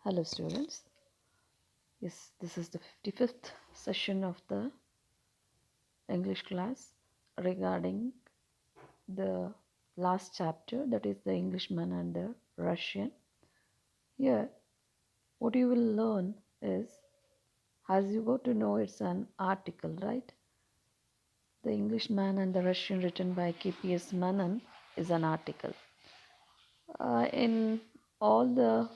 Hello students. Yes, this is the 55th session of the English class regarding the last chapter, that is the Englishman and the Russian. Here what you will learn is, as you go to know, it's an article, right? The Englishman and the Russian written by KPS Manan is an article. In all the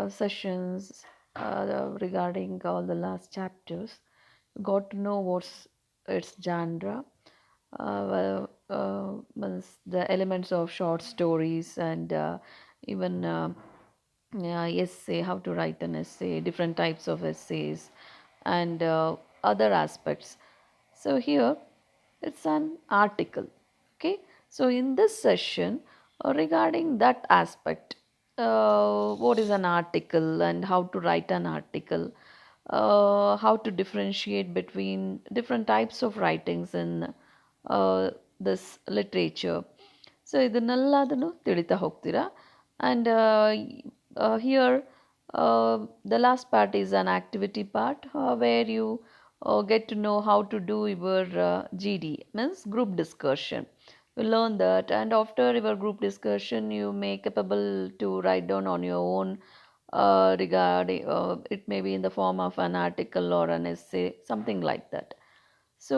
sessions regarding all the last chapters, got to know what's its genre, means the elements of short stories, and even yeah, essay, how to write an essay, different types of essays, and other aspects. So here it's an article. Okay, so in this session, regarding that aspect, what is an article and how to write an article, how to differentiate between different types of writings in this literature. So ಇದನ್ನೆಲ್ಲದನ್ನು ತಿಳಿತಾ ಹೋಗ್ತೀರಾ. And here the last part is an activity part, where you get to know how to do your GD, means group discussion. You learn that, and after your group discussion you may capable to write down on your own, regarding it may be in the form of an article or an essay, something like that. So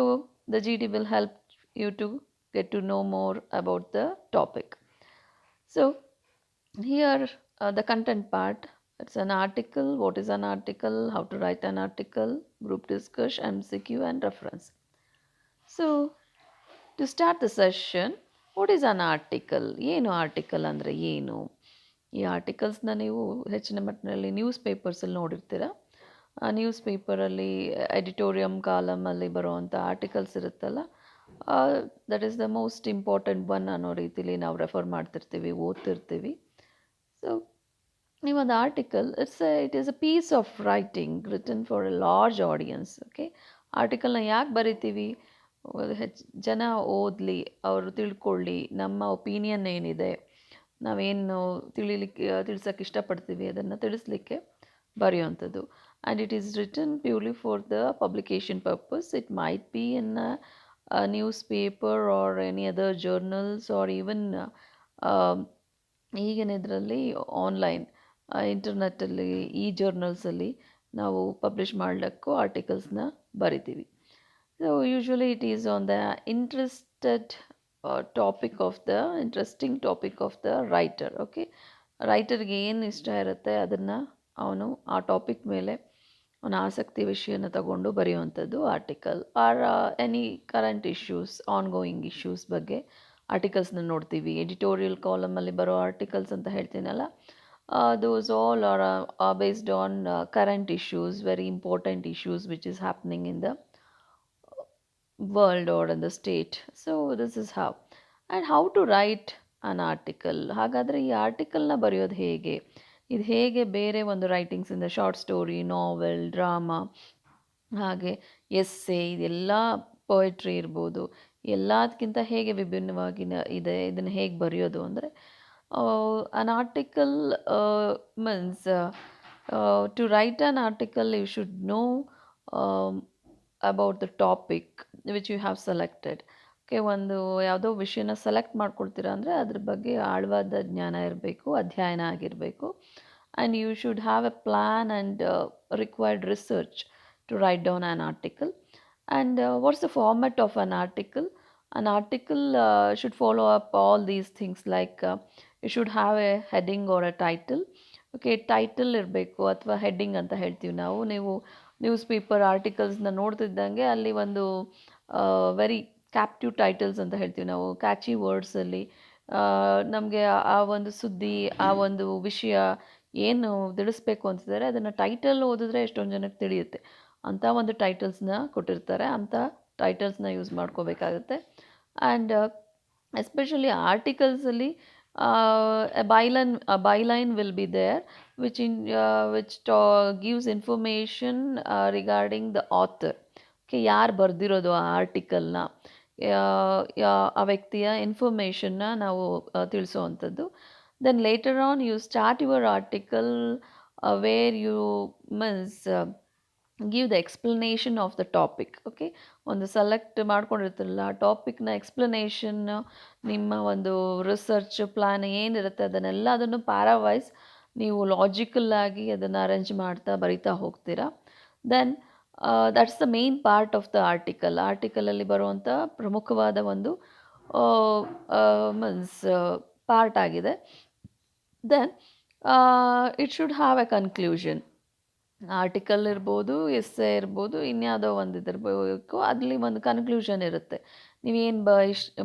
the GD will help you to get to know more about the topic. So here the content part, it's an article. What is an article? How to write an article? Group discussion, MCQ, and reference. So to start the session, what is an article? ಏನು article ಅಂದರೆ ಏನು? ಈ ಆರ್ಟಿಕಲ್ಸ್ನ ನೀವು ಹೆಚ್ಚಿನ ಮಟ್ಟಿನಲ್ಲಿ news ಪೇಪರ್ಸಲ್ಲಿ ನೋಡಿರ್ತೀರ. ಆ news ಪೇಪರಲ್ಲಿ ಎಡಿಟೋರಿಯಂ ಕಾಲಮಲ್ಲಿ ಬರುವಂಥ ಆರ್ಟಿಕಲ್ಸ್ ಇರುತ್ತಲ್ಲ, that is the most important one ಅನ್ನೋ ರೀತಿಲಿ ನಾವು ರೆಫರ್ ಮಾಡ್ತಿರ್ತೀವಿ, ಓದ್ತಿರ್ತೀವಿ. So even the article, it is a piece of writing written for a large audience. Okay, ಆರ್ಟಿಕಲ್ನ ಯಾಕೆ ಬರಿತೀವಿ? ಜನ ಓದಲಿ, ಅವರು ತಿಳ್ಕೊಳ್ಳಿ, ನಮ್ಮ ಒಪಿನಿಯನ್ ಏನಿದೆ, ನಾವೇನು ತಿಳಿಸೋಕೆ ಇಷ್ಟಪಡ್ತೀವಿ ಅದನ್ನು ತಿಳಿಸ್ಲಿಕ್ಕೆ ಬರೆಯುವಂಥದ್ದು. And it is written purely for the publication purpose. It might be in a newspaper or any other journals, or even ಈಗಿನ ಇದರಲ್ಲಿ ಆನ್ಲೈನ್ ಇಂಟರ್ನೆಟ್ಟಲ್ಲಿ ಈ ಜರ್ನಲ್ಸಲ್ಲಿ ನಾವು ಪಬ್ಲಿಷ್ ಮಾಡಲಿಕ್ಕೂ ಆರ್ಟಿಕಲ್ಸ್ನ ಬರಿತೀವಿ. So usually it is on the interesting topic of the writer. Okay, ರೈಟರ್ಗೆ ಏನು ಇಷ್ಟ ಇರುತ್ತೆ ಅದನ್ನು ಅವನು ಆ ಟಾಪಿಕ್ ಮೇಲೆ ಅವನ ಆಸಕ್ತಿ ವಿಷಯನ ತಗೊಂಡು ಬರೆಯುವಂಥದ್ದು article. Or any current issues, ongoing issues ಬಗ್ಗೆ ಆರ್ಟಿಕಲ್ಸ್ನ ನೋಡ್ತೀವಿ. ಎಡಿಟೋರಿಯಲ್ ಕಾಲಮಲ್ಲಿ ಬರೋ ಆರ್ಟಿಕಲ್ಸ್ ಅಂತ ಹೇಳ್ತೀನಲ್ಲ, those all are based on current issues, very important issues which is happening in the world or in the state. So this is how. And how to write an article. ಹಾಗಾದರೆ ಈ ಆರ್ಟಿಕಲ್ನ ಬರೆಯೋದು ಹೇಗೆ? ಇದು ಹೇಗೆ ಬೇರೆ ಒಂದು ರೈಟಿಂಗ್ಸಿಂದ, short story, ನಾವೆಲ್, drama, ಹಾಗೆ essay, ಇದೆಲ್ಲ ಪೊಯೆಟ್ರಿ ಇರ್ಬೋದು, ಎಲ್ಲದಕ್ಕಿಂತ ಹೇಗೆ ವಿಭಿನ್ನವಾಗಿ ಇದೆ, ಇದನ್ನು ಹೇಗೆ ಬರೆಯೋದು ಅಂದರೆ, an article means to write an article you should know about the topic which you have selected. Okay, ಒಂದು ಯಾವುದೋ ವಿಷಯನ ಸೆಲೆಕ್ಟ್ ಮಾಡ್ಕೊಳ್ತೀರಾ ಅಂದರೆ ಅದ್ರ ಬಗ್ಗೆ ಆಳವಾದ ಜ್ಞಾನ ಇರಬೇಕು, ಅಧ್ಯಯನ ಆಗಿರಬೇಕು. And you should have a plan and required research to write down an article. And what's the format of an article? An article should follow up all these things, like you should have a heading or a title. Okay, title ಇರಬೇಕು ಅಥವಾ heading ಅಂತ ಹೇಳ್ತೀವಿ ನಾವು. ನೀವು news paper ಆರ್ಟಿಕಲ್ಸ್ನ ನೋಡ್ತಿದ್ದಂಗೆ ಅಲ್ಲಿ ಒಂದು very captive titles ಅಂತ ಹೇಳ್ತೀವಿ ನಾವು, ಕ್ಯಾಚಿ ವರ್ಡ್ಸಲ್ಲಿ ನಮಗೆ ಆ ಒಂದು ಸುದ್ದಿ, ಆ ಒಂದು ವಿಷಯ ಏನು ತಿಳಿಸ್ಬೇಕು ಅಂತಿದ್ದಾರೆ ಅದನ್ನು ಟೈಟಲ್ ಓದಿದ್ರೆ ಎಷ್ಟೊಂದು ಜನಕ್ಕೆ ತಿಳಿಯುತ್ತೆ. ಅಂಥ ಒಂದು ಟೈಟಲ್ಸ್ನ ಕೊಟ್ಟಿರ್ತಾರೆ, ಅಂಥ ಟೈಟಲ್ಸ್ನ ಯೂಸ್ ಮಾಡ್ಕೋಬೇಕಾಗುತ್ತೆ. ಆ್ಯಂಡ್ ಎಸ್ಪೆಷಲಿ ಆರ್ಟಿಕಲ್ಸಲ್ಲಿ a byline will be there, which gives information regarding the author. Okay, ಯಾರು ಬರೆದಿರೋದು ಆ ಆರ್ಟಿಕಲ್ನ, ಆ ವ್ಯಕ್ತಿಯ ಇನ್ಫಾರ್ಮೇಷನ್ನ ನಾವು ತಿಳಿಸೋವಂಥದ್ದು. Then later on you start your article where you means give the explanation of the topic. Okay, ಒಂದು select ಮಾಡ್ಕೊಂಡಿರ್ತಿರಲ್ಲ ಆ ಟಾಪಿಕ್ನ explanation, ನಿಮ್ಮ ಒಂದು research plan ಏನಿರುತ್ತೆ ಅದನ್ನು ಪ್ಯಾರಾವೈಸ್ ನೀವು ಲಾಜಿಕಲ್ ಆಗಿ ಅದನ್ನು ಅರೇಂಜ್ ಮಾಡ್ತಾ ಬರಿತಾ ಹೋಗ್ತೀರಾ. Then that's the main part of the ಆರ್ಟಿಕಲಲ್ಲಿ ಬರುವಂಥ ಪ್ರಮುಖವಾದ ಒಂದು ಮೀನ್ಸ್ ಪಾರ್ಟ್ ಆಗಿದೆ. Then it should have a conclusion. Article ಇರ್ಬೋದು, ಎಸ್ಸೆ ಇರ್ಬೋದು, ಇನ್ಯಾವುದೋ ಒಂದು ಇದಿರ್ಬೇಕು, ಅಲ್ಲಿ ಒಂದು ಕನ್ಕ್ಲೂಷನ್ ಇರುತ್ತೆ. ನೀವೇನು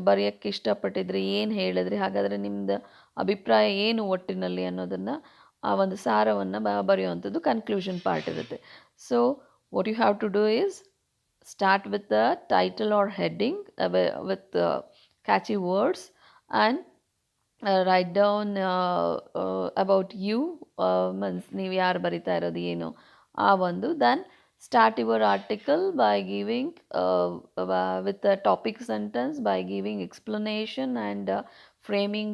ಬರೆಯೋಕ್ಕೆ ಇಷ್ಟಪಟ್ಟಿದ್ರಿ, ಏನು ಹೇಳಿದ್ರಿ, ಹಾಗಾದರೆ ನಿಮ್ಮದು ಅಭಿಪ್ರಾಯ ಏನು ಒಟ್ಟಿನಲ್ಲಿ ಅನ್ನೋದನ್ನು, ಆ ಒಂದು ಸಾರವನ್ನು ಬರೆಯುವಂಥದ್ದು ಕನ್ಕ್ಲೂಷನ್ ಪಾರ್ಟ್ ಇರುತ್ತೆ. So what you have to do is start with the title or heading with catchy words, and write down about you, means ನೀವು ಯಾರು ಬರಿತಾ ಇರೋದು ಏನು ಆ ಒಂದು. Then start your article by giving with a topic sentence, by giving explanation and framing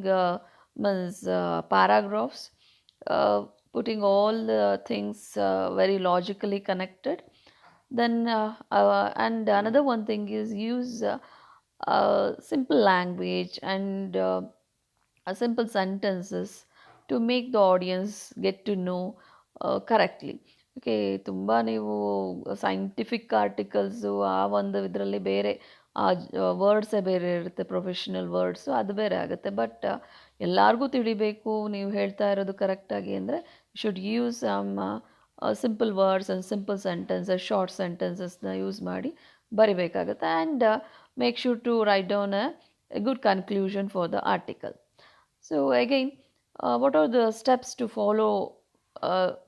means paragraphs, putting all the things very logically connected. Then and another one thing is use simple language and simple sentences to make the audience get to know correctly. Okay, ತುಂಬ ನೀವು scientific articles ಆ ಒಂದು ಇದರಲ್ಲಿ ಬೇರೆ ವರ್ಡ್ಸೇ ಬೇರೆ ಇರುತ್ತೆ, professional words ಅದು ಬೇರೆ ಆಗುತ್ತೆ. ಬಟ್ ಎಲ್ಲರಿಗೂ ತಿಳಿಬೇಕು ನೀವು ಹೇಳ್ತಾ ಇರೋದು ಕರೆಕ್ಟಾಗಿ ಅಂದರೆ should use some simple words and simple sentences, short ಸೆಂಟೆನ್ಸಸ್ನ ಯೂಸ್ ಮಾಡಿ ಬರಿಬೇಕಾಗುತ್ತೆ. And make sure to write down a good conclusion for the article. So again, what are the steps to follow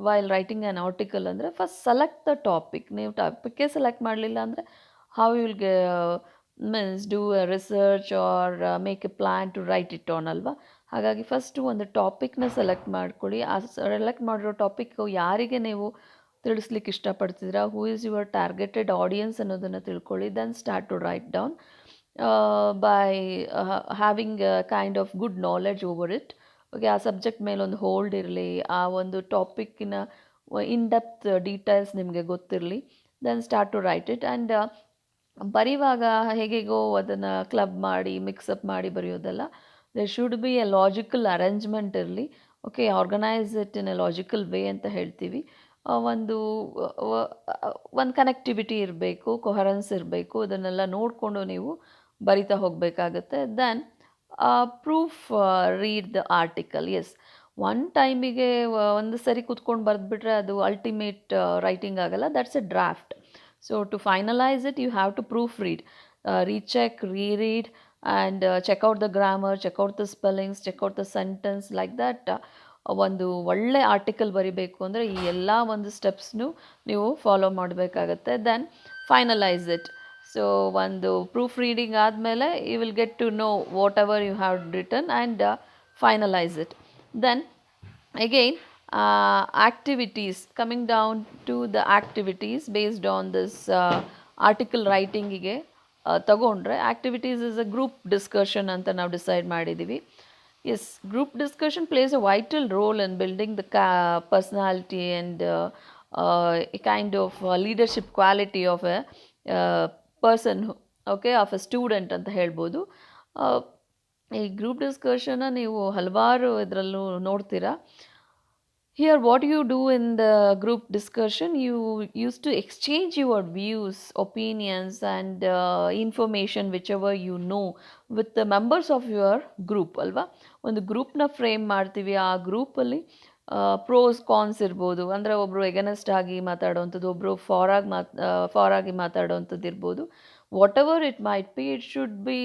while writing an article ಅಂದರೆ first select the topic. ನೀವು ಟಾಪಿಕ್ಕೇ select ಮಾಡಲಿಲ್ಲ ಅಂದರೆ how you will means do a research or make a plan to write it on ಅಲ್ವಾ. ಹಾಗಾಗಿ first ಒಂದು ಟಾಪಿಕ್ನ select ಮಾಡ್ಕೊಳ್ಳಿ. ಆ ಸೆಲೆಕ್ಟ್ ಮಾಡಿರೋ ಟಾಪಿಕ್ ಯಾರಿಗೆ ನೀವು ತಿಳಿಸ್ಲಿಕ್ಕೆ ಇಷ್ಟಪಡ್ತಿದ್ದೀರಾ, who is your targeted audience ಅನ್ನೋದನ್ನು ತಿಳ್ಕೊಳ್ಳಿ. Then start to write down by having a kind of good knowledge over it. Okay, ಆ ಸಬ್ಜೆಕ್ಟ್ ಮೇಲೆ ಒಂದು ಹೋಲ್ಡ್ ಇರಲಿ, ಆ ಒಂದು ಟಾಪಿಕ್ಕಿನ ಇನ್ ಡೆಪ್ತ್ ಡೀಟೇಲ್ಸ್ ನಿಮಗೆ ಗೊತ್ತಿರಲಿ. Then start to write it. And ಬರೆಯುವಾಗ ಹೇಗೆಗೋ ಅದನ್ನು ಕ್ಲಬ್ ಮಾಡಿ ಮಿಕ್ಸಪ್ ಮಾಡಿ ಬರೆಯೋದಲ್ಲ. There should be a logical arrangement ಇರಲಿ. Okay, organise it in a logical way ಅಂತ ಹೇಳ್ತೀವಿ. ಒಂದು ಕನೆಕ್ಟಿವಿಟಿ ಇರಬೇಕು, ಕೊಹರೆನ್ಸ್ ಇರಬೇಕು. ಅದನ್ನೆಲ್ಲ ನೋಡಿಕೊಂಡು ನೀವು ಬರಿತಾ ಹೋಗಬೇಕಾಗತ್ತೆ. Then proofread the article. Yes, one ಟೈಮಿಗೆ ಒಂದು ಸರಿ ಕೂತ್ಕೊಂಡು ಬರೆದ್ಬಿಟ್ರೆ ಅದು ಅಲ್ಟಿಮೇಟ್ ರೈಟಿಂಗ್ ಆಗಲ್ಲ. That's a draft. So to finalise it you have to proofread, recheck, reread and check out the grammar, check out the spellings, check out the sentence, like that. ಒಂದು ಒಳ್ಳೆ article ಬರಿಬೇಕು ಅಂದರೆ ಈ ಎಲ್ಲ ಒಂದು ಸ್ಟೆಪ್ಸ್ನು ನೀವು follow ಮಾಡಬೇಕಾಗತ್ತೆ. Then finalise it. So ಒಂದು ಪ್ರೂಫ್ ರೀಡಿಂಗ್ ಆದಮೇಲೆ you will get to know whatever you have written and finalise it. Then again activities, coming down to the activities based on this article ರೈಟಿಂಗಿಗೆ ತಗೊಂಡ್ರೆ, activities is a group discussion ಅಂತ ನಾವು decide ಮಾಡಿದ್ದೀವಿ. Yes, group discussion plays a vital role in building the personality and a kind of leadership quality of a person, okay, of a student ಅಂತ ಹೇಳ್ಬೋದು. ಈ group ಡಿಸ್ಕಷನ್ನ ನೀವು ಹಲವಾರು ಇದರಲ್ಲೂ ನೋಡ್ತೀರಾ. Here what you do in the group discussion, you used to exchange your views, opinions and information whichever you know with the members of your group ಅಲ್ವಾ. ಒಂದು ಗ್ರೂಪ್ನ ಫ್ರೇಮ್ ಮಾಡ್ತೀವಿ. ಆ ಗ್ರೂಪಲ್ಲಿ ಪ್ರೋಸ್ ಕಾನ್ಸ್ ಇರ್ಬೋದು, ಅಂದರೆ ಒಬ್ಬರು ಎಗನೆಸ್ಟ್ ಆಗಿ ಮಾತಾಡೋವಂಥದ್ದು, ಒಬ್ಬರು ಫಾರಾಗಿ ಮಾತಾಡೋವಂಥದ್ದು ಇರ್ಬೋದು. Whatever it might be, it should be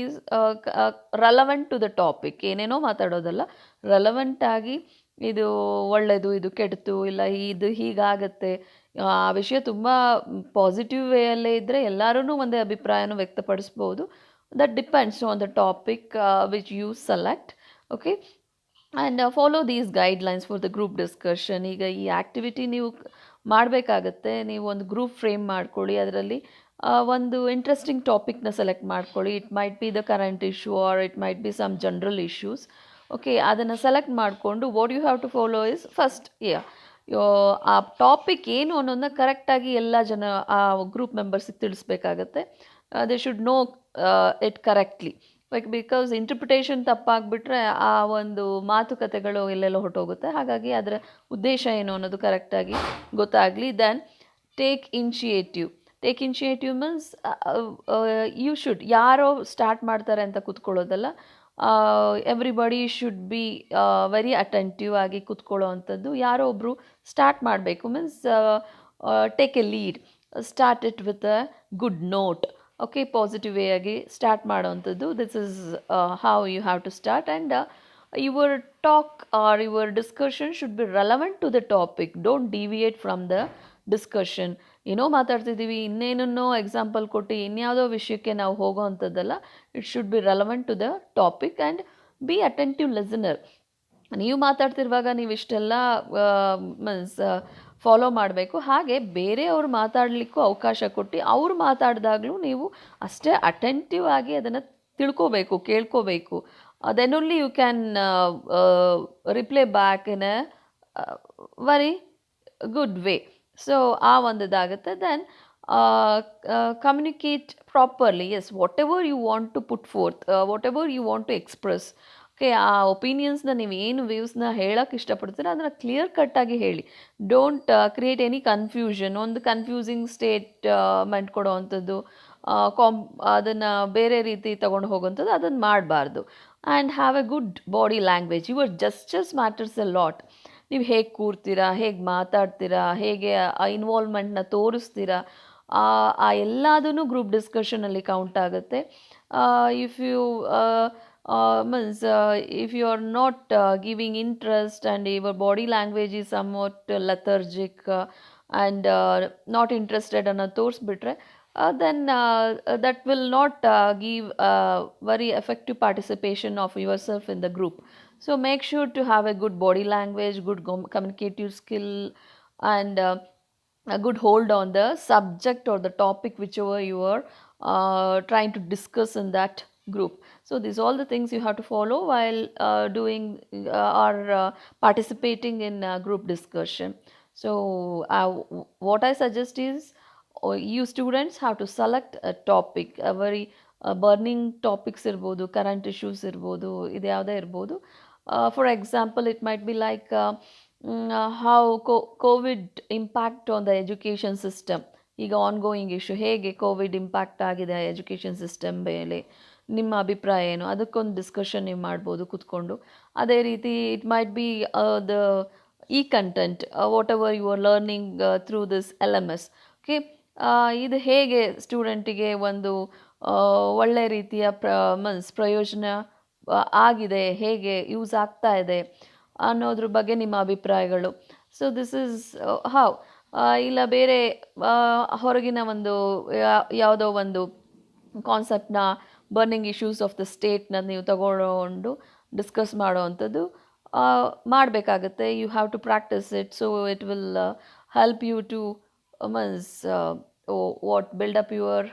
relevant to the topic. ಏನೇನೋ ಮಾತಾಡೋದಲ್ಲ, ರೆಲವೆಂಟಾಗಿ ಇದು ಒಳ್ಳೆಯದು, ಇದು ಕೆಡ್ತು, ಇಲ್ಲ ಇದು ಹೀಗಾಗತ್ತೆ, ಆ ವಿಷಯ ತುಂಬ ಪಾಸಿಟಿವ್ ವೇಯಲ್ಲೇ ಇದ್ದರೆ ಎಲ್ಲರೂ ಒಂದೇ ಅಭಿಪ್ರಾಯನೂ ವ್ಯಕ್ತಪಡಿಸ್ಬೋದು. That depends on the topic which you select. Okay, and follow these guidelines for the group discussion. ಈಗ ಈ ಆ್ಯಕ್ಟಿವಿಟಿ ನೀವು ಮಾಡಬೇಕಾಗತ್ತೆ. ನೀವು ಒಂದು ಗ್ರೂಪ್ ಫ್ರೇಮ್ ಮಾಡ್ಕೊಳ್ಳಿ. ಅದರಲ್ಲಿ ಒಂದು ಇಂಟ್ರೆಸ್ಟಿಂಗ್ ಟಾಪಿಕ್ನ ಸೆಲೆಕ್ಟ್ ಮಾಡ್ಕೊಳ್ಳಿ. It might be the current issue or it might be some general issues. Okay, ಅದನ್ನು ಸೆಲೆಕ್ಟ್ ಮಾಡಿಕೊಂಡು what you have to follow is first ಆ ಟಾಪಿಕ್ ಏನು ಅನ್ನೋದನ್ನ ಕರೆಕ್ಟಾಗಿ ಎಲ್ಲ ಜನ ಆ ಗ್ರೂಪ್ ಮೆಂಬರ್ಸಿಗೆ ತಿಳಿಸ್ಬೇಕಾಗತ್ತೆ. They should know it correctly. Because interpretation ತಪ್ಪಾಗ್ಬಿಟ್ರೆ ಆ ಒಂದು ಮಾತುಕತೆಗಳು ಎಲ್ಲೆಲ್ಲೋ ಹೊರಟೋಗುತ್ತೆ. ಹಾಗಾಗಿ ಅದರ ಉದ್ದೇಶ ಏನು ಅನ್ನೋದು ಕರೆಕ್ಟಾಗಿ ಗೊತ್ತಾಗಲಿ. Then take initiative. Take initiative means you should, ಯಾರೋ ಸ್ಟಾರ್ಟ್ ಮಾಡ್ತಾರೆ ಅಂತ ಕೂತ್ಕೊಳ್ಳೋದಲ್ಲ. Everybody should be very attentive ಆಗಿ ಕೂತ್ಕೊಳ್ಳೋ ಅಂಥದ್ದು. ಯಾರೋ ಒಬ್ಬರು ಸ್ಟಾರ್ಟ್ ಮಾಡಬೇಕು. Means take a lead, start it with a good note. Okay, positive way ಆಗಿ ಸ್ಟಾರ್ಟ್ ಮಾಡೋವಂಥದ್ದು. This is how you have to start. And your talk or your discussion should be relevant to the topic. Don't deviate from the discussion. ಏನೋ ಮಾತಾಡ್ತಿದ್ದೀವಿ, ಇನ್ನೇನನ್ನೋ example ಕೊಟ್ಟು ಇನ್ಯಾವುದೋ ವಿಷಯಕ್ಕೆ ನಾವು ಹೋಗೋ ಅಂಥದ್ದಲ್ಲ. It should be relevant to the topic and be attentive listener. ನೀವು ಮಾತಾಡ್ತಿರುವಾಗ ನೀವು ಇಷ್ಟೆಲ್ಲ ಮೀನ್ಸ್ ಫಾಲೋ ಮಾಡಬೇಕು. ಹಾಗೆ ಬೇರೆಯವ್ರು ಮಾತಾಡಲಿಕ್ಕೂ ಅವಕಾಶ ಕೊಟ್ಟು ಅವ್ರು ಮಾತಾಡಿದಾಗಲೂ ನೀವು ಅಷ್ಟೇ ಅಟೆಂಟಿವ್ ಆಗಿ ಅದನ್ನು ತಿಳ್ಕೋಬೇಕು, ಕೇಳ್ಕೋಬೇಕು. Then only you can reply back in a very good way. So ಆ ಒಂದು ಇದಾಗುತ್ತೆ. Then communicate properly. Yes, whatever you want to put forth, whatever you want to express. Okay, ಆ ಒಪಿನಿಯನ್ಸ್ನ ನೀವು ಏನು ವ್ಯೂಸ್ನ ಹೇಳೋಕ್ಕೆ ಇಷ್ಟಪಡ್ತೀರ ಅದನ್ನು ಕ್ಲಿಯರ್ ಕಟ್ಟಾಗಿ ಹೇಳಿ. Don't create any confusion. ಒಂದು ಕನ್ಫ್ಯೂಸಿಂಗ್ ಸ್ಟೇಟ್ಮೆಂಟ್ ಕೊಡೋ ಅಂಥದ್ದು, ಅದನ್ನು ಬೇರೆ ರೀತಿ ತೊಗೊಂಡು ಹೋಗೋವಂಥದ್ದು ಅದನ್ನು ಮಾಡಬಾರ್ದು. And have A good body language. Your Justus matters A lot. ನೀವು ಹೇಗೆ ಕೂರ್ತೀರಾ, ಹೇಗೆ ಮಾತಾಡ್ತೀರಾ, ಹೇಗೆ ಆ ಇನ್ವಾಲ್ವ್ಮೆಂಟ್ನ ತೋರಿಸ್ತೀರಾ, ಆ ಎಲ್ಲದೂ ಗ್ರೂಪ್ ಡಿಸ್ಕಷನಲ್ಲಿ ಕೌಂಟ್ ಆಗುತ್ತೆ. If you means if you are not giving interest and your body language is somewhat lethargic and not interested ಅನ್ನೋ ತೋರಿಸ್ಬಿಟ್ರೆ then that will not give very effective participation of yourself in the group. So make sure to have a good body language, good communicative skill, and a good hold on the subject or the topic whichever you are trying to discuss in that group. So these all the things you have to follow while doing or participating in group discussion. So what I suggest is you students have to select a topic, a very burning topics ಇರ್ಬೋದು, current issues ಇರ್ಬೋದು, ಇದು ಯಾವುದೇ ಇರ್ಬೋದು. For example it might be like how Covid impact on the education system. ಈಗ ongoing issue, ಹೇಗೆ Covid impact ಆಗಿದೆ education system ಮೇಲೆ, ನಿಮ್ಮ ಅಭಿಪ್ರಾಯ ಏನು, ಅದಕ್ಕೊಂದು ಡಿಸ್ಕಷನ್ ನೀವು ಮಾಡ್ಬೋದು ಕೂತ್ಕೊಂಡು. ಅದೇ ರೀತಿ ಇಟ್ ಮೈಟ್ ಬಿ ದ ಈ content whatever you are learning through this LMS. Okay, ಇದು ಹೇಗೆ ಸ್ಟೂಡೆಂಟಿಗೆ ಒಂದು ಒಳ್ಳೆ ರೀತಿಯ ಪ್ರಯೋಜನ ಆಗಿದೆ, ಹೇಗೆ ಯೂಸ್ ಆಗ್ತಾ ಇದೆ ಅನ್ನೋದ್ರ ಬಗ್ಗೆ ನಿಮ್ಮ ಅಭಿಪ್ರಾಯಗಳು. So this is how. ಇಲ್ಲ ಬೇರೆ ಹೊರಗಿನ ಒಂದು ಯಾವುದೋ ಒಂದು ಕಾನ್ಸೆಪ್ಟ್ನ, ಬರ್ನಿಂಗ್ ಇಶ್ಯೂಸ್ ಆಫ್ ದ ಸ್ಟೇಟ್ನ ನೀವು ತಗೊಂಡು ಡಿಸ್ಕಸ್ ಮಾಡೋ ಅಂಥದ್ದು ಮಾಡಬೇಕಾಗತ್ತೆ. You have to practise it. So it will help you to means what build up your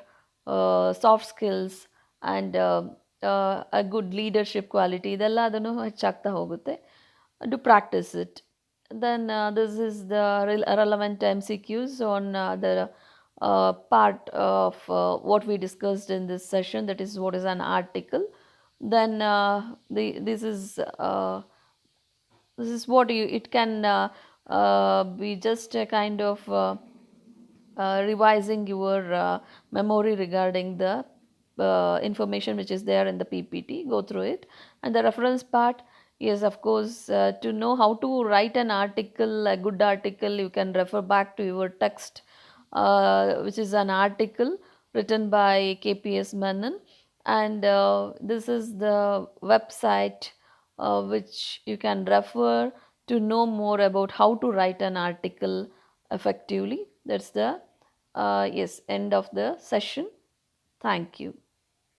soft skills and a good leadership quality. ಇದೆಲ್ಲ ಅದನ್ನು ಹೆಚ್ಚಾಗ್ತಾ ಹೋಗುತ್ತೆ. To practise it. Then this is the relevant MCQs on the part of what we discussed in this session, that is what is an article. Then this is what it can be just a kind of revising your memory regarding the information which is there in the PPT. Go through it. And the reference part, yes, of course, to know how to write an article, a good article, you can refer back to your text, which is an article written by KPS Menon. And this is the website which you can refer to know more about how to write an article effectively. That's the yes, end of the session. Thank you.